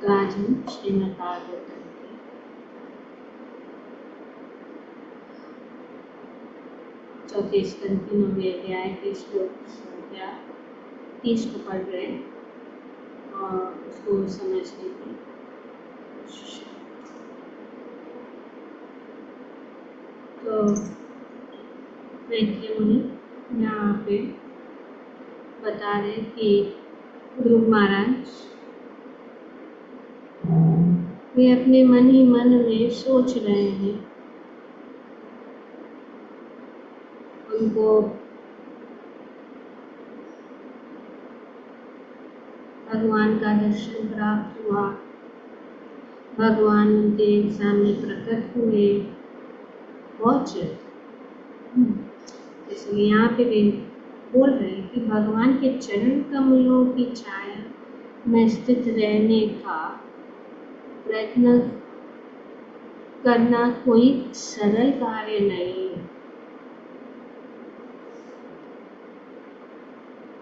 तो आज हम श्रीमद् भागवतम के चौथे स्कंद के 9वें अध्याय के श्लोक संख्या 30 को पढ़ रहे हैं और उसको समझने की कोशिश। तो मैत्री मुनि यहाँ पे बता रहे कि ध्रुव महाराज वे अपने मन ही मन में सोच रहे हैं, उनको भगवान का दर्शन प्राप्त हुआ, भगवान उनके सामने प्रकट हुए, बहुत इसलिए यहाँ पे वे बोल रहे हैं कि भगवान के चरण कमलों की छाया में स्थित रहने का प्रयत्न करना कोई सरल कार्य नहीं है।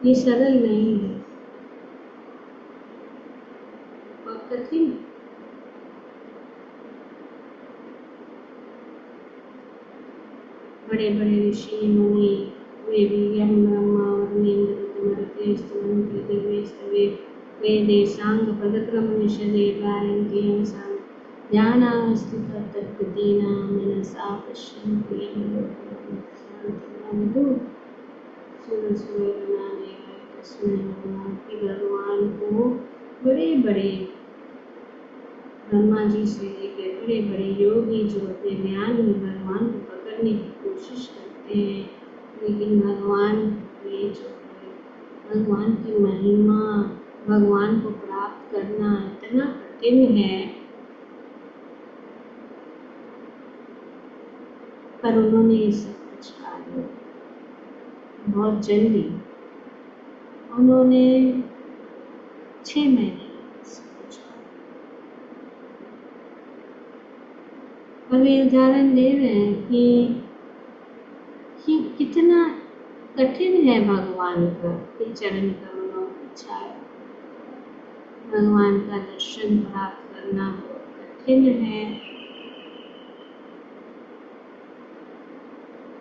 ये सरल नहीं है और कठिन। बड़े बड़े ऋषि मुनि वे भी यम ब्रह्मा वरुणेन्द्र ऋतुमरुते स्तुवन्ति दिव्ये सर्वे वेदे सांग पदक्रम निषदे गायन्ति यं साम ध्यानावस्थितः तद्गतीनां मनसा पश्यन्ति यं लोकं शान्तिं सुरसुरगणानि तस्मै नमः। कि भगवान को बड़े बड़े ब्रह्मा जी से लेकर बड़े बड़े योगी जो अपने ज्ञान में भगवान को पकड़ने की कोशिश करते हैं, लेकिन भगवान ये जो है भगवान की महिमा, भगवान को प्राप्त करना इतना कठिन है, पर उन्होंने ये सब कुछ पा लिया बहुत जल्दी। उन्होंने 6 महीने और वे उदाहरण दे रहे हैं कि कितना कठिन है भगवान का चरण कमलों की छाया, भगवान का दर्शन प्राप्त करना बहुत कठिन है।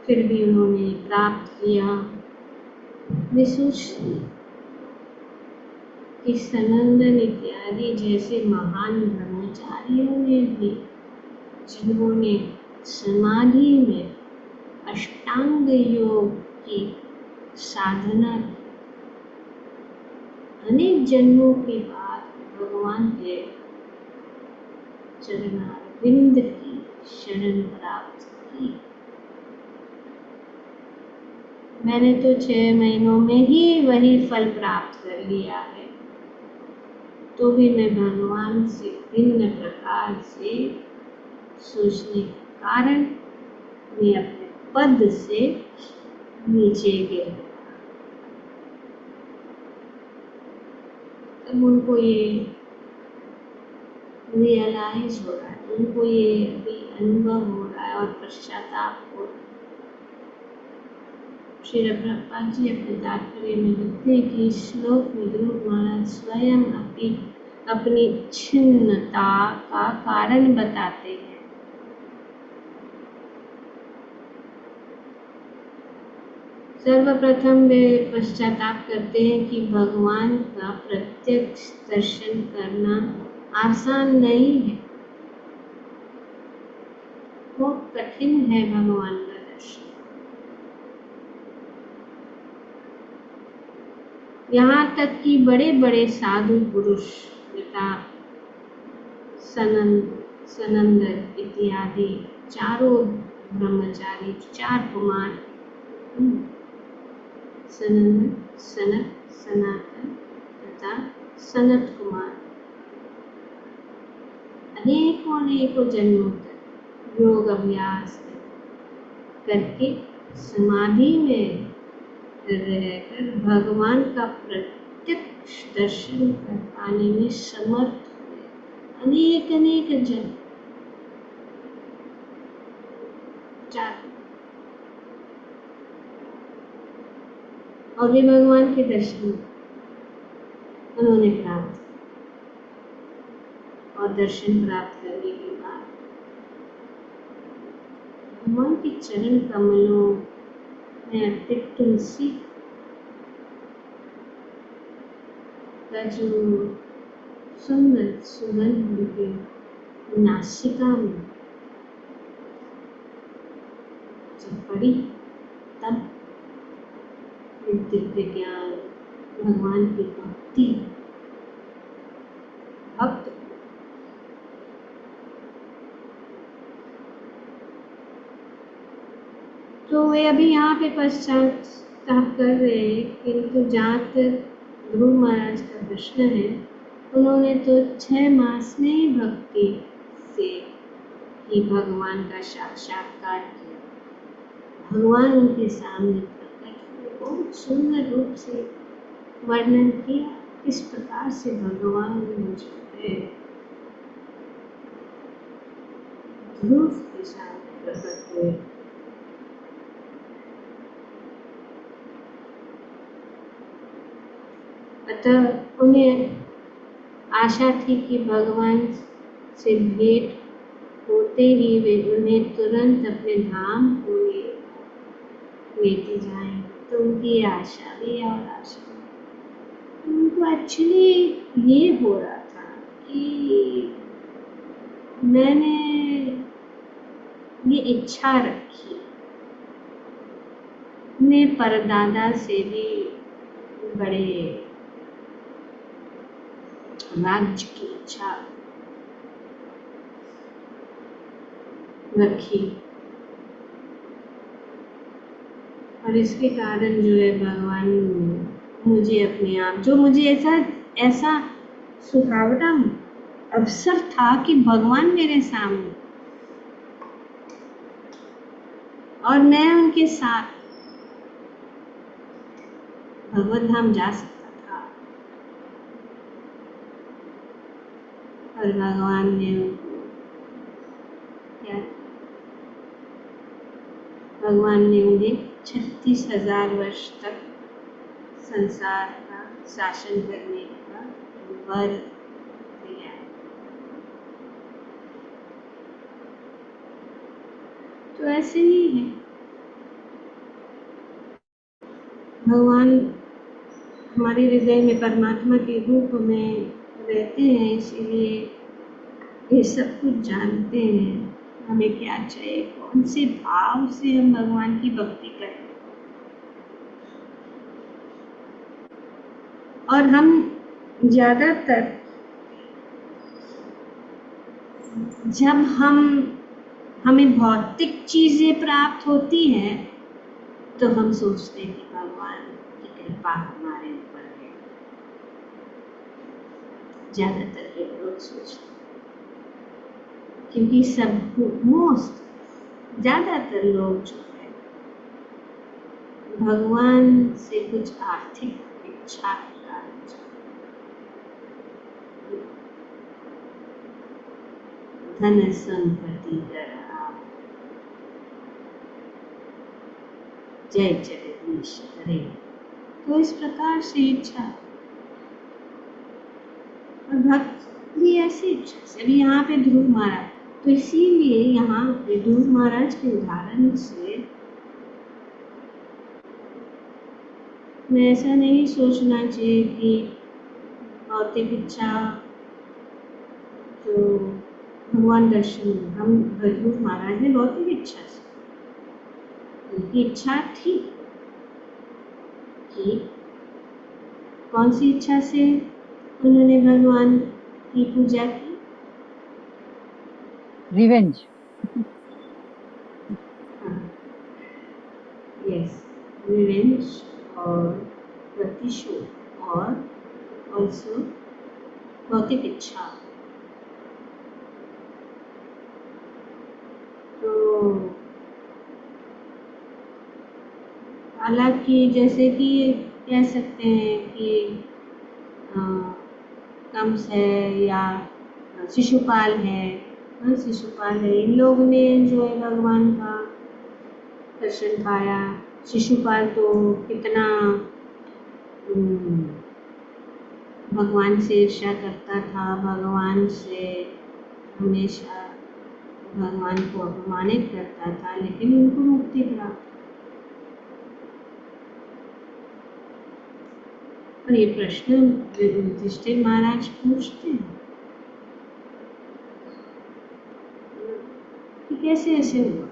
फिर भी उन्होंने प्राप्त किया। वे सोचते कि सनंदन इत्यादि जैसे महान ब्रह्मचारियों ने भी, जिन्होंने समाधि में अष्टांग योग की साधना की, अनेक जन्मों के बाद भगवान के चरणारविंद की शरण प्राप्त की। मैंने तो 6 महीनों में ही वही फल प्राप्त कर लिया है, तो भी मैं भगवान से भिन्न प्रकार से सोचने के कारण मैं अपने पद से नीचे गिर गया। तब उनको ये रियलाइज हो रहा है, उनको ये अभी अनुभव हो रहा है और पश्चाताप हो रहा है। श्री प्रभुपाद जी अपने तात्पर्य में लिखते हैं कि इस श्लोक में ध्रुव महाराज स्वयं अपनी छिन्नता का कारण बताते हैं। सर्वप्रथम वे पश्चाताप करते हैं कि भगवान का प्रत्यक्ष दर्शन करना आसान नहीं है, बहुत कठिन है भगवान का दर्शन। यहाँ तक कि बड़े बड़े साधु पुरुष पिता सनंदन इत्यादि चारों ब्रह्मचारी 4 कुमार सनंदन, सनक, सनातन तथा सनत कुमार अनेकों जन्मों तक योग अभ्यास करके समाधि में रहकर भगवान का प्रत्यक्ष दर्शन कर पाने में समर्थ हुए। अनेक जन्म, 4, और वे भगवान के दर्शन उन्होंने प्राप्त। और दर्शन प्राप्त करने के बाद भगवान के चरण कमलों में अर्पित तुलसी का जो सुंदर सुगंध उनके नासिका में जब पड़ी, तब दिव्य ज्ञान, भगवान की भक्ति, भक्त तो वे अभी यहाँ पे पश्चाताप कर रहे हैं, किंतु जहाँ तक ध्रुव महाराज का प्रश्न है, उन्होंने तो 6 मास में ही भक्ति से ही भगवान का साक्षात्कार किया। भगवान उनके सामने प्रकट हुए, बहुत सुंदर रूप से वर्णन किया किस प्रकार से भगवान जो है ध्रुव के सामने प्रकट हुए। अतः उन्हें आशा थी कि भगवान से भेंट होते ही वे उन्हें तुरंत अपने धाम को लेते जाएं, तो उनकी आशा भी और आशा उनको एक्चुअली ये हो रहा था कि मैंने ये इच्छा रखी, मैं परदादा से भी बड़े राज्य की इच्छा रखी, और इसके कारण जो है भगवान मुझे अपने आप, जो मुझे ऐसा सुहावना अवसर था कि भगवान मेरे सामने और मैं उनके साथ भगवत धाम जा सकता था, और भगवान ने उनको क्या, भगवान ने उन्हें 36,000 वर्ष तक संसार का शासन करने का वर दिया। तो ऐसे ही है, भगवान हमारे हृदय में परमात्मा के रूप में रहते हैं, इसीलिए ये सब कुछ जानते हैं हमें क्या चाहिए, कौन से भाव से हम भगवान की भक्ति करें। और हम ज़्यादातर जब हमें भौतिक चीज़ें प्राप्त होती हैं, तो हम सोचते हैं कि भगवान की कृपा हमारे ऊपर है। ज़्यादातर के लोग सोचते हैं, क्योंकि ज़्यादातर लोग जो है भगवान से कुछ आर्थिक इच्छा है, धन संपत्ति कर जय जगदीश हरे, तो इस प्रकार से इच्छा, और भक्त भी ऐसी इच्छा से। अभी यहाँ पे ध्रुव महाराज, तो इसीलिए यहाँ पे ध्रुव महाराज के उदाहरण से मैं ऐसा नहीं सोचना चाहिए कि भौतिक इच्छा जो भगवान दर्शन, हम ध्रुव महाराज ने भौतिक इच्छा से, उनकी इच्छा थी कि कौन सी इच्छा से उन्होंने भगवान की पूजा की, रिवेंज। यस, रिवेंज और प्रतिशोध, और ऑल्सो भौतिक इच्छा। तो हालांकि जैसे कि कह सकते हैं कि कंस है या शिशुपाल है, शिशुपाल है, इन लोगों ने जो है भगवान का दर्शन पाया। शिशुपाल तो कितना भगवान से ईर्ष्या करता था, भगवान से हमेशा भगवान को अपमानित करता था, लेकिन उनको मुक्ति प्राप्त। और ये प्रश्न युधिष्ठिर महाराज पूछते हैं कि कैसे ऐसे हुआ।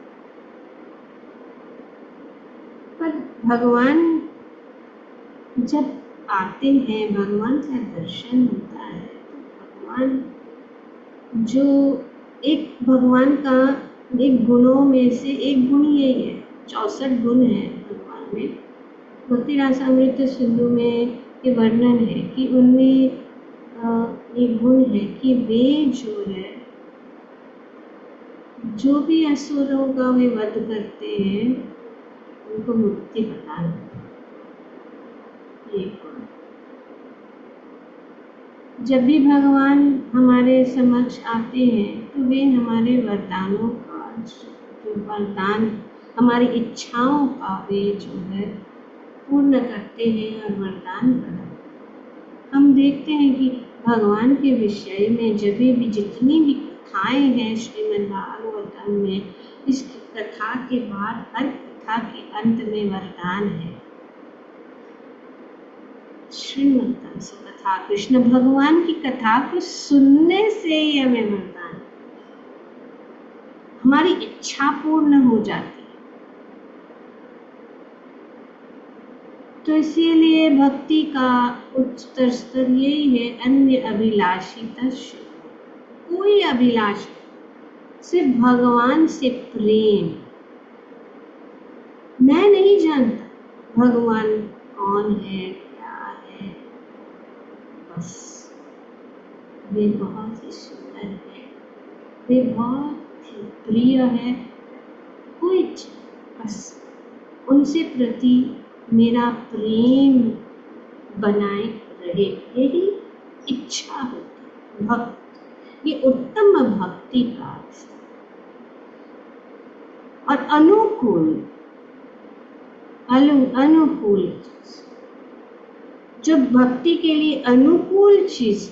पर भगवान जब आते हैं, भगवान का दर्शन होता है, तो भगवान जो एक भगवान का एक गुणों में से एक गुण यही है, 64 गुण है भगवान में। भक्ति रासामृत सिंधु में ये वर्णन है कि उनमें एक गुण है कि वे जो है, जो भी असुरों का वे वध करते हैं, उनको मुक्ति प्रदान करते हैं। जब भी भगवान हमारे समक्ष आते हैं तो वे हमारे वरदानों का, जो वरदान हमारी इच्छाओं का वे जो है पूर्ण करते हैं और वरदान प्रदान। हम देखते हैं कि भगवान के विषय में जब भी जितनी भी कथाएं हैं श्रीमद् भागवतम में, इस कथा के बाद हर कथा के अंत में वरदान है। श्रीमद् से कथा, कृष्ण भगवान की कथा को सुनने से ही हमें वरदान, हमारी इच्छा पूर्ण हो जाती है। तो इसीलिए भक्ति का उच्चतर स्तर यही है, अन्य अभिलाषी तस्य, कोई अभिलाष, सिर्फ भगवान से प्रेम। मैं नहीं जानता भगवान कौन है, क्या है, बस वे बहुत ही सुंदर है, वे बहुत ही प्रिय है, कोई बस उनसे प्रति मेरा प्रेम बनाए रहे, यही इच्छा होती। भक्त, ये उत्तम भक्ति का और अनुकूल जो भक्ति के लिए अनुकूल चीज,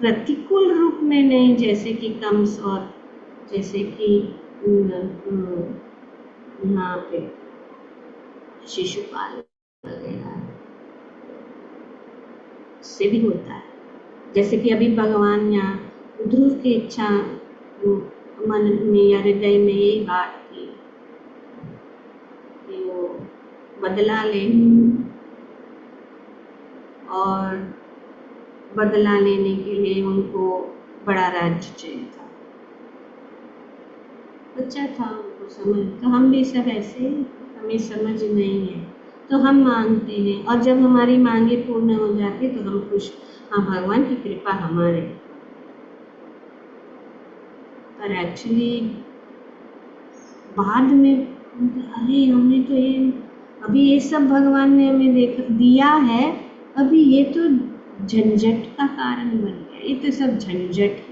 प्रतिकूल रूप में नहीं, जैसे कि कंस और जैसे कि यहाँ पे शिशुपाल वगैरह से भी होता है। जैसे कि अभी भगवान यहाँ ध्रुव की इच्छा मन में या हृदय में यही बात की कि वो बदला ले, और बदला लेने के लिए उनको बड़ा राज्य चाहिए था, बच्चा था, उनको समझ, तो हम भी सब ऐसे, हमें समझ नहीं है तो हम मांगते हैं, और जब हमारी मांगे पूर्ण हो जाती तो हम खुश, हाँ भगवान की कृपा हमारे। पर एक्चुअली बाद में अरे हमने तो ये, अभी ये सब भगवान ने हमें दिया है, अभी ये तो झंझट का कारण बन गया, ये तो सब झंझट है।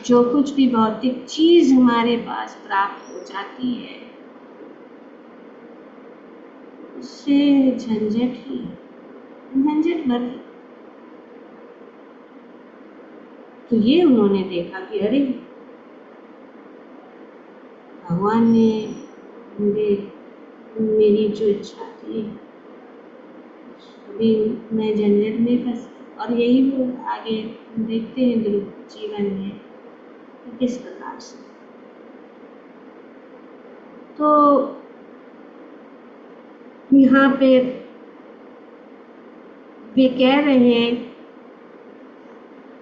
जो कुछ भी भौतिक चीज हमारे पास प्राप्त हो जाती है, उससे झंझट ही, झंझट भर। तो ये उन्होंने देखा कि अरे भगवान ने मेरी जो इच्छा थी, अभी मैं झंझट में फंस, और यही वो आगे देखते हैं ध्रुव जीवन में किस प्रकार से। तो यहाँ पे वे कह रहे हैं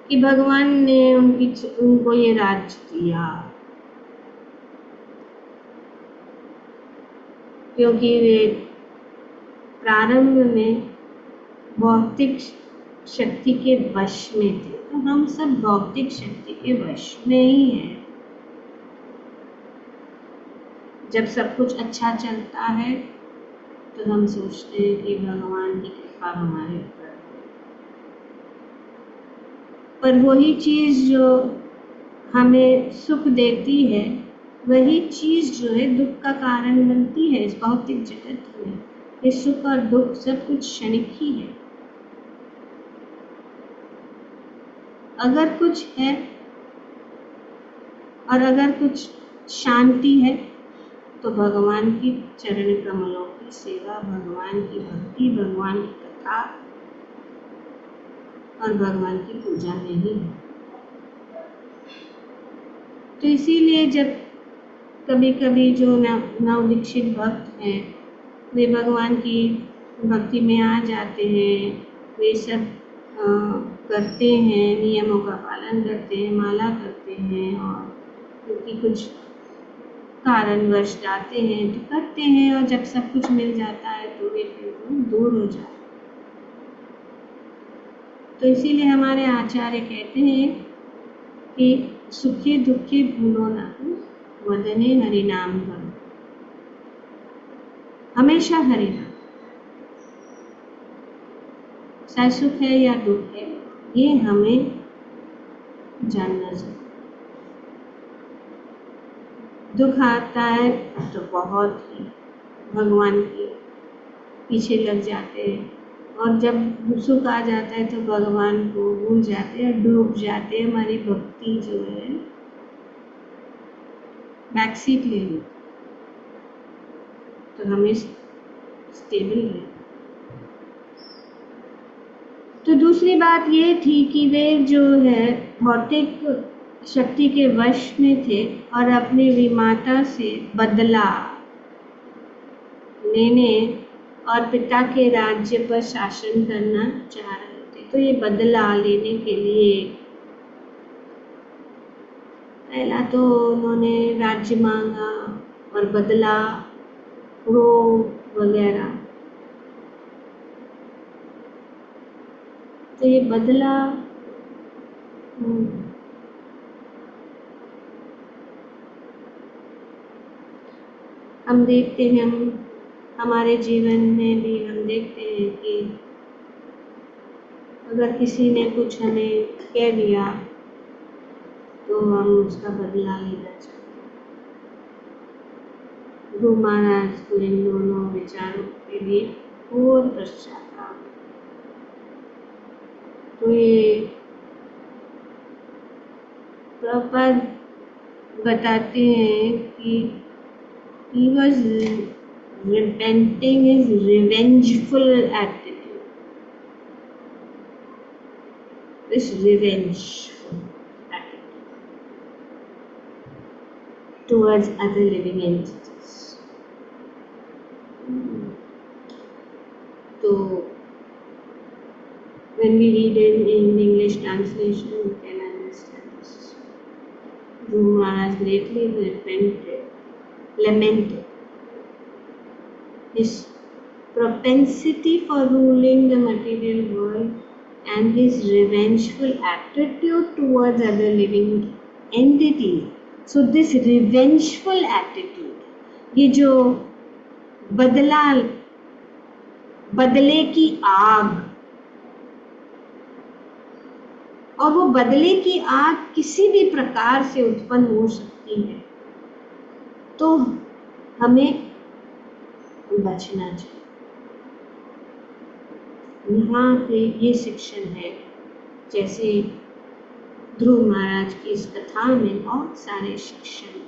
कि भगवान ने उनको ये राज्य दिया क्योंकि वे प्रारंभ में भौतिक शक्ति के वश में थे। तो हम सब भौतिक शक्ति के वश में ही हैं। जब सब कुछ अच्छा चलता है तो हम सोचते हैं कि भगवान की कृपा हमारे ऊपर है, पर वही चीज जो हमें सुख देती है, वही चीज जो है दुख का कारण बनती है। इस भौतिक जगत में ये सुख और दुख सब कुछ क्षणिक ही है। अगर कुछ है और अगर कुछ शांति है तो भगवान की चरण कमलों की सेवा, भगवान की भक्ति, भगवान की कथा और भगवान की पूजा में ही है। तो इसीलिए जब कभी कभी जो नवदीक्षित भक्त हैं वे भगवान की भक्ति में आ जाते हैं, वे सब करते हैं, नियमों का पालन करते हैं, माला करते हैं और क्योंकि कुछ कारणवश जाते हैं तो करते हैं और जब सब कुछ मिल जाता है तो वे फिर दूर हो जाते हैं। तो इसीलिए हमारे आचार्य कहते हैं कि सुखे दुखे भूलो ना, वदने हरि नाम करो, हमेशा हरि नाम, चाहे सुख है या दुख है, ये हमें जानना चाहिए। दुख आता है तो बहुत ही भगवान के पीछे लग जाते हैं और जब सुख आ जाता है तो भगवान को भूल जाते हैं, डूब जाते हैं, हमारी भक्ति जो है बैकसीट ले ली। तो हमें स्टेबल है। तो दूसरी बात ये थी कि वे जो है भौतिक शक्ति के वश में थे और अपने विमाता से बदला लेने और पिता के राज्य पर शासन करना चाह रहे थे। तो ये बदला लेने के लिए पहला तो उन्होंने राज्य मांगा और बदला वो वगैरह। तो ये बदला हम देखते हैं, हमारे जीवन में भी हम देखते हैं कि अगर किसी ने कुछ हमें कह दिया तो हम उसका बदला लेना चाहते हैं। गुरु महाराज को इन दोनों विचारों के लिए और पश्चाताप। तो ये प्रभुपाद बताते हैं कि he was repenting his revengeful attitude, this revengeful attitude towards other living entities. So when we read in English translation, we can understand this. Guru Maharaj greatly lamented his propensity for ruling the material world and his revengeful attitude towards other living entities. So this revengeful attitude, ये जो बदले की आग, और वो बदले की आग किसी भी प्रकार से उत्पन्न हो सकती है, तो हमें बचना चाहिए। यहाँ पे ये शिक्षण है, जैसे ध्रुव महाराज की इस कथा में बहुत सारे शिक्षण,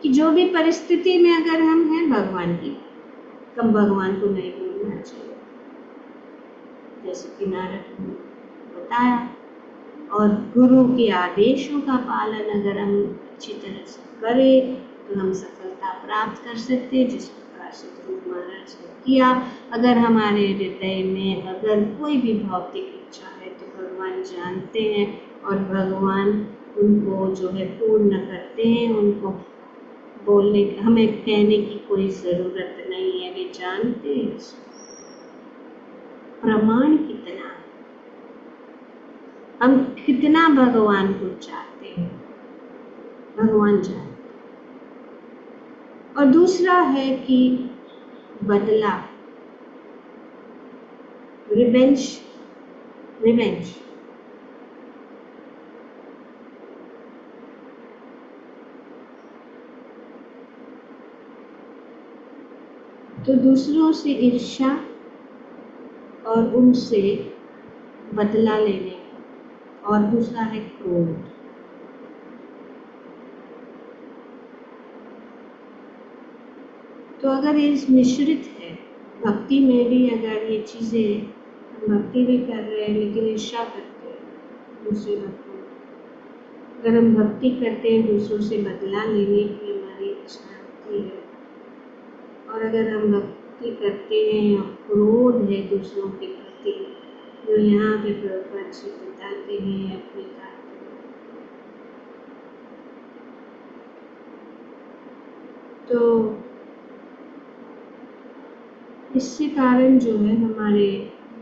कि जो भी परिस्थिति में अगर हम हैं भगवान की, तब भगवान को नहीं भूलना चाहिए, जैसे कि नारद ने बताया। और गुरु के आदेशों का पालन अगर हम अच्छी तरह से करें तो हम सफलता प्राप्त कर सकते हैं, जिस प्रकार से ध्रुव महाराज ने किया। अगर हमारे हृदय में अगर कोई भी भौतिक इच्छा है तो भगवान जानते हैं और भगवान उनको जो है पूर्ण करते हैं। उनको बोलने, हमें कहने की कोई ज़रूरत नहीं है, वे जानते हैं। प्रमाण कितना, हम कितना भगवान को चाहते हैं, भगवान जानते हैं। और दूसरा है कि बदला, रिवेंज। तो दूसरों से ईर्ष्या और उनसे बदला लेने का, और दूसरा है क्रोध। तो अगर ये मिश्रित है, भक्ति में भी अगर ये चीजें, भक्ति भी कर रहे हैं लेकिन ईर्ष्या करते हैं दूसरे भक्तों, अगर हम भक्ति करते हैं दूसरों से बदला लेने की हमारी इच्छा होती है, और अगर हम भक्ति करते हैं और क्रोध है दूसरों के प्रति, जो यहाँ पे प्रभुपाद जी बताते हैं अपने कार्य, तो इससे कारण जो है हमारे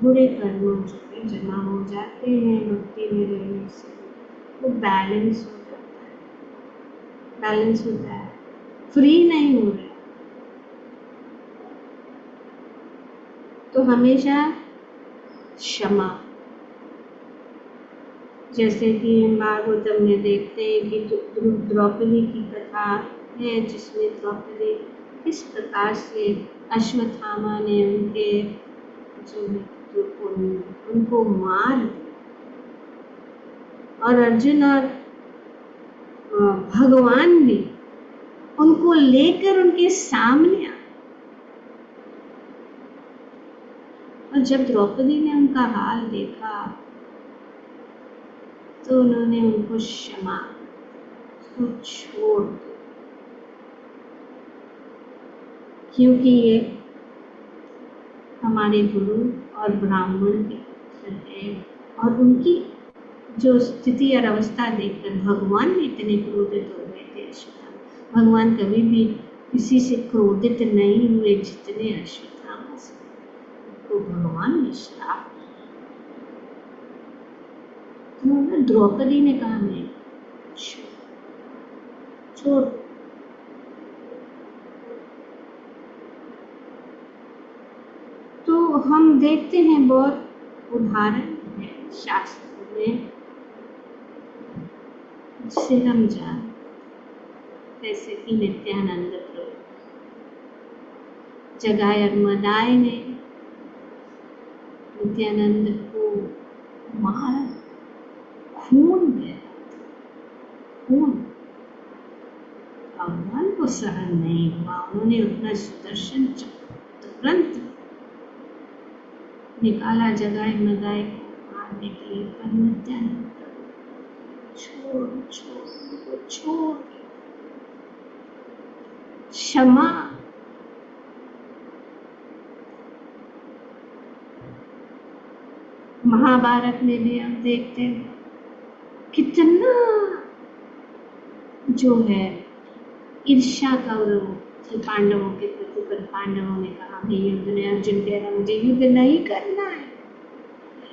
बुरे कर्म जो है जमा हो जाते हैं भक्ति में रहने से, वो बैलेंस हो जाता है, बैलेंस होता है, फ्री नहीं हो रहा। तो हमेशा क्षमा, जैसे कि भागवतम में देखते हैं कि द्रौपदी की कथा है, जिसमें द्रौपदी किस प्रकार से अश्वत्थामा ने उनके जो उनको मार दिया, और अर्जुन और भगवान भी उनको लेकर उनके सामने आए, और जब द्रौपदी ने उनका हाल देखा तो उन्होंने उनको क्षमा, उसको छोड़ दिया, क्योंकि ये हमारे गुरु और ब्राह्मण के पुत्र हैं, और उनकी जो स्थिति और अवस्था देखकर भगवान भी इतने क्रोधित हो गए थे। अश्वत्थामा, भगवान कभी भी किसी से क्रोधित नहीं हुए जितने अश्वत्थामा से, तो भगवान ने श्राप। तो द्रौपदी ने कहा नहीं, छोड़। तो हम देखते हैं बहुत उदाहरण है शास्त्र में जिसे हम जानते, जैसे कि नित्यानंद प्रभु, जगाय और मदाय ने नित्यानंद को मारा, खून गया, खून भगवान को सहन नहीं हुआ, उन्होंने अपना सुदर्शन चक्र तुरंत निकाला जगाए मदाए को मारने के लिए, पर नित्यानंद छोड़ छोड़ छोड़, क्षमा। महाभारत में भी हम देखते हैं कितना जो है ईर्ष्या का वो पांडवों के प्रति, पर पांडवों ने कहा मैं युद्ध नहीं, अर्जुन कह रहा मुझे युद्ध नहीं करना है,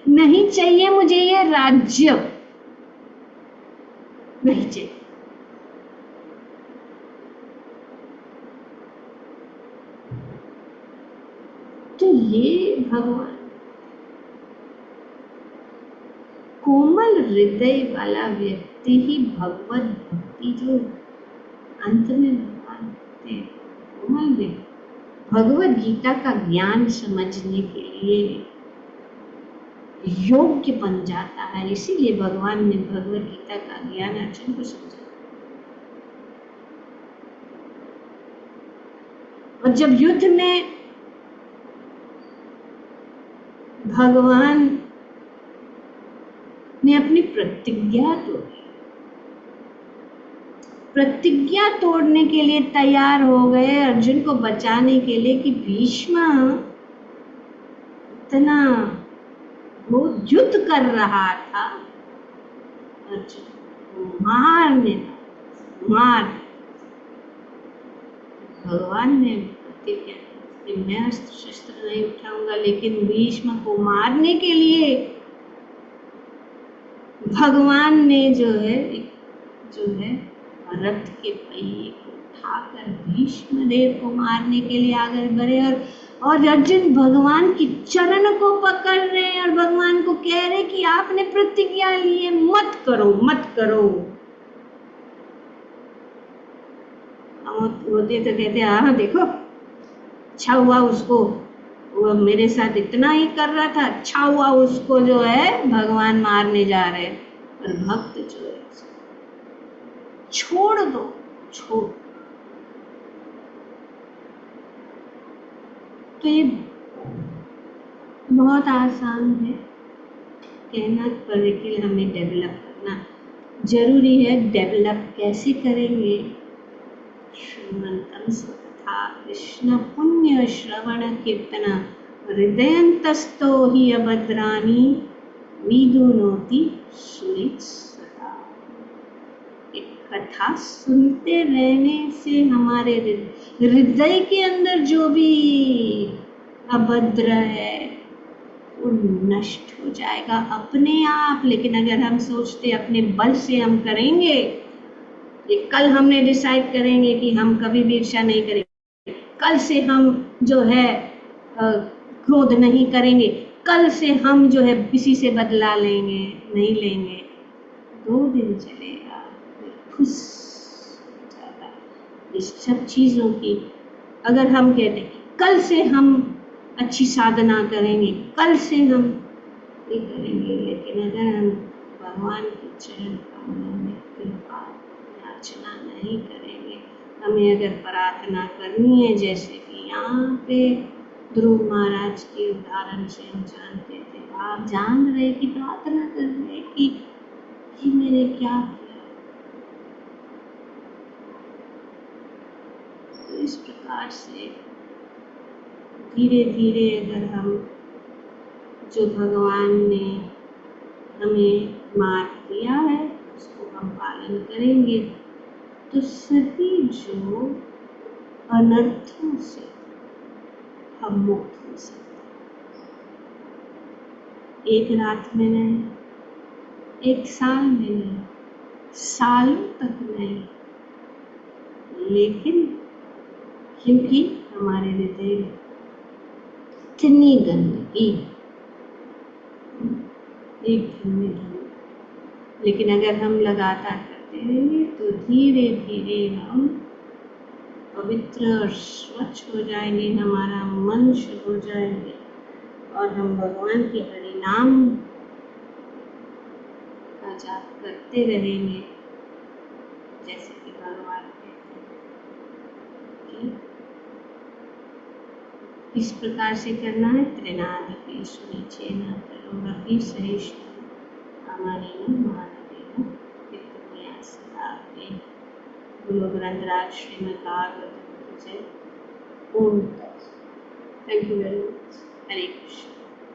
नहीं चाहिए मुझे ये राज्य, नहीं चाहिए। तो ये भगवान कोमल हृदय वाला व्यक्ति ही भगवत भक्ति जो अंत में भगवान होते हैं, कोमल व्यक्ति भगवत गीता का ज्ञान समझने के लिए योग्य बन जाता है। इसीलिए भगवान ने भगवत गीता का ज्ञान अर्जुन को समझाया। और जब युद्ध में भगवान ने अपनी प्रतिज्ञा तोड़ी, प्रतिज्ञा तोड़ने के लिए तैयार हो गए अर्जुन को बचाने के लिए, कि भीष्म इतना वो युद्ध कर रहा था, अर्जुन को मारने मार। भगवान ने प्रतिज्ञा कि मैं अस्त्र शस्त्र नहीं उठाऊंगा, लेकिन भीष्म को मारने के लिए भगवान ने जो है रथ के पहिए को उठाकर भीष्म देव को मारने के लिए आगे बढ़े, और अर्जुन भगवान की चरण को पकड़ रहे हैं और भगवान को कह रहे कि आपने प्रतिज्ञा ली है, मत करो मत करो। होते तो कहते हाँ देखो अच्छा हुआ उसको वो मेरे साथ इतना ही कर रहा था, अच्छा हुआ उसको जो है भगवान मारने जा रहे हैं। और भक्त जो है छोड़ दो, छोड़। तो ये बहुत आसान है कहना, पर लेकिन हमें डेवलप करना जरूरी है। डेवलप कैसे करेंगे? श्रीमंतम स्वतथा कृष्ण पुण्य श्रवण कीर्तन हृदयंतस्तो हि अभद्राणि विदुनोति सुनित सदा। एक कथा सुनते रहने से हमारे हृदय के अंदर जो भी अभद्र है वो नष्ट हो जाएगा अपने आप। लेकिन अगर हम सोचते अपने बल से हम करेंगे, ये कल हमने डिसाइड करेंगे कि हम कभी भी ईर्ष्या नहीं करेंगे, कल से हम जो है क्रोध नहीं करेंगे, कल से हम जो है किसी से बदला लेंगे नहीं लेंगे, 2 दिन चलेगा फिर खुश हो जाएगा। इस सब चीज़ों की अगर हम कहते कल से हम अच्छी साधना करेंगे, कल से हम ये करेंगे, लेकिन अगर हम भगवान के चरण कमलों में कृपा याचना नहीं करेंगे, हमें अगर प्रार्थना करनी है, जैसे कि यहाँ पे ध्रुव महाराज के उदाहरण से हम जानते थे, आप जान रहे कि प्रार्थना कर रहे कि मैंने क्या किया। तो इस प्रकार से धीरे धीरे अगर हम जो भगवान ने हमें मार्ग दिया है उसको हम पालन करेंगे, तो सभी जो अनर्थों से हम मुक्त हो सकते हैं। एक रात में नहीं, एक साल में नहीं, सालों तक नहीं, लेकिन क्योंकि हमारे हृदय इतनी गंदगी, एक दिन में धो, लेकिन अगर हम लगातार करते रहेंगे तो धीरे धीरे हम पवित्र और स्वच्छ हो जाएंगे, हमारा मन शुद्ध हो जाएंगे और हम भगवान के हरिनाम का जाप करते रहेंगे, जैसे कि भगवान कहते हैं कि इस प्रकार से करना है। त्रिनादपि सुनिचेन करोमपि सहिष्णुं अमनेन मानवेन पितृव्या सदा। गुरु ग्रंथराज श्रीमद् भागवत जय। ओम। Thank you very much. Hare Krishna.